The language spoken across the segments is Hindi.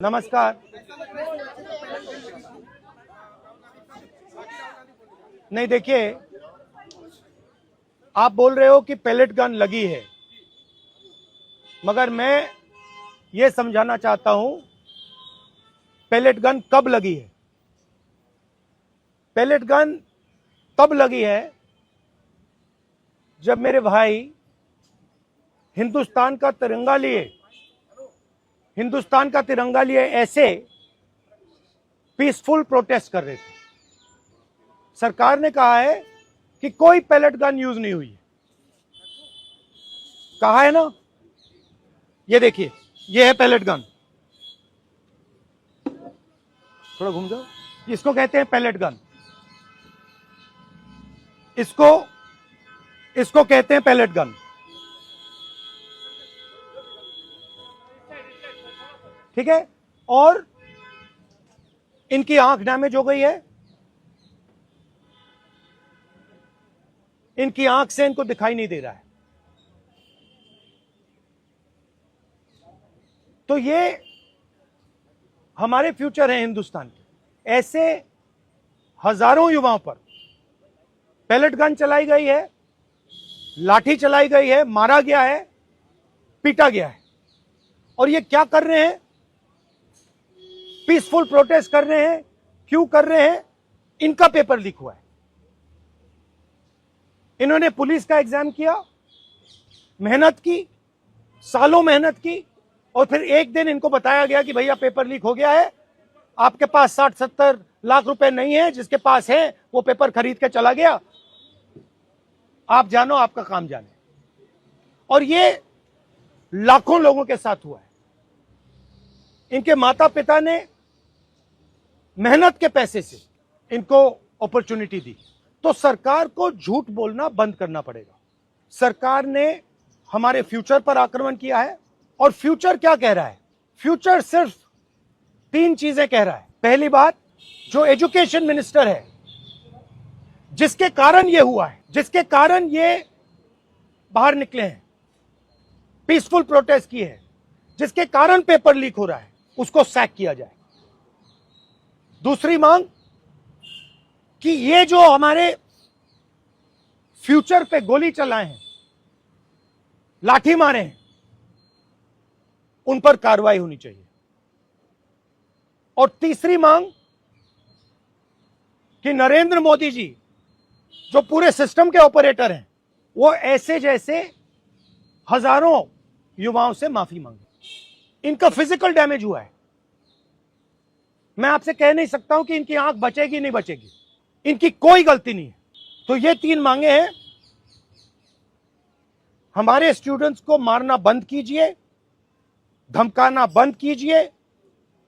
नमस्कार। नहीं, देखिए, आप बोल रहे हो कि पैलेट गन लगी है, मगर मैं ये समझाना चाहता हूं पैलेट गन कब लगी है। पैलेट गन तब लगी है जब मेरे भाई हिंदुस्तान का तिरंगा लिए ऐसे पीसफुल प्रोटेस्ट कर रहे थे। सरकार ने कहा है कि कोई पैलेट गन यूज नहीं हुई है। कहा है ना, ये देखिए, ये है पैलेट गन। थोड़ा घूम जाओ। इसको कहते हैं पैलेट गन। इसको कहते हैं पैलेट गन। ठीक है। और इनकी आंख डैमेज हो गई है। इनकी आंख से इनको दिखाई नहीं दे रहा है। तो ये हमारे फ्यूचर हैं हिंदुस्तान के। ऐसे हजारों युवाओं पर पैलेट गन चलाई गई है, लाठी चलाई गई है, मारा गया है, पीटा गया है। और ये क्या कर रहे हैं? पीसफुल प्रोटेस्ट कर रहे हैं। क्यों कर रहे हैं? इनका पेपर लीक हुआ है। इन्होंने पुलिस का एग्जाम किया, मेहनत की, सालों मेहनत की, और फिर एक दिन इनको बताया गया कि भैया पेपर लीक हो गया है, आपके पास 60-70 लाख रुपए नहीं है, जिसके पास है वो पेपर खरीद के चला गया, आप जानो, आपका काम जाने। और ये लाखों लोगों के साथ हुआ है। इनके माता पिता ने मेहनत के पैसे से इनको अपॉर्चुनिटी दी। तो सरकार को झूठ बोलना बंद करना पड़ेगा। सरकार ने हमारे फ्यूचर पर आक्रमण किया है। और फ्यूचर क्या कह रहा है? फ्यूचर सिर्फ 3 चीजें कह रहा है। पहली बात, जो एजुकेशन मिनिस्टर है, जिसके कारण ये हुआ है, जिसके कारण ये बाहर निकले हैं, पीसफुल प्रोटेस्ट की है, जिसके कारण पेपर लीक हो रहा है, उसको सैक किया जाए। दूसरी मांग कि ये जो हमारे फ्यूचर पे गोली चलाए हैं, लाठी मारे हैं, उन पर कार्रवाई होनी चाहिए। और तीसरी मांग कि नरेंद्र मोदी जी, जो पूरे सिस्टम के ऑपरेटर हैं, वो ऐसे जैसे हजारों युवाओं से माफी मांगे। इनका फिजिकल डैमेज हुआ है। मैं आपसे कह नहीं सकता हूं कि इनकी आंख बचेगी नहीं बचेगी, इनकी कोई गलती नहीं है। तो ये 3 मांगे हैं। हमारे स्टूडेंट्स को मारना बंद कीजिए, धमकाना बंद कीजिए,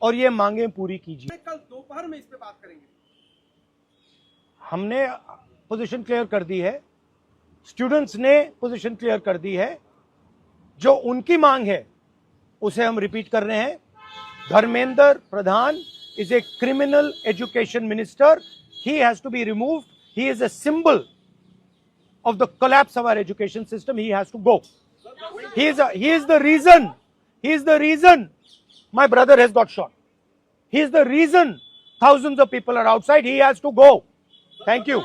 और ये मांगे पूरी कीजिए। कल दोपहर में इस पे बात करेंगे। हमने पोजीशन क्लियर कर दी है, स्टूडेंट्स ने पोजीशन क्लियर कर दी है। जो उनकी मांग है उसे हम रिपीट कर रहे हैं। Dharmendra Pradhan is a criminal education minister. He has to be removed. He is a symbol of the collapse of our education system. He has to go. He is the reason my brother has got shot. He is the reason thousands of people are outside. He has to go. Thank you.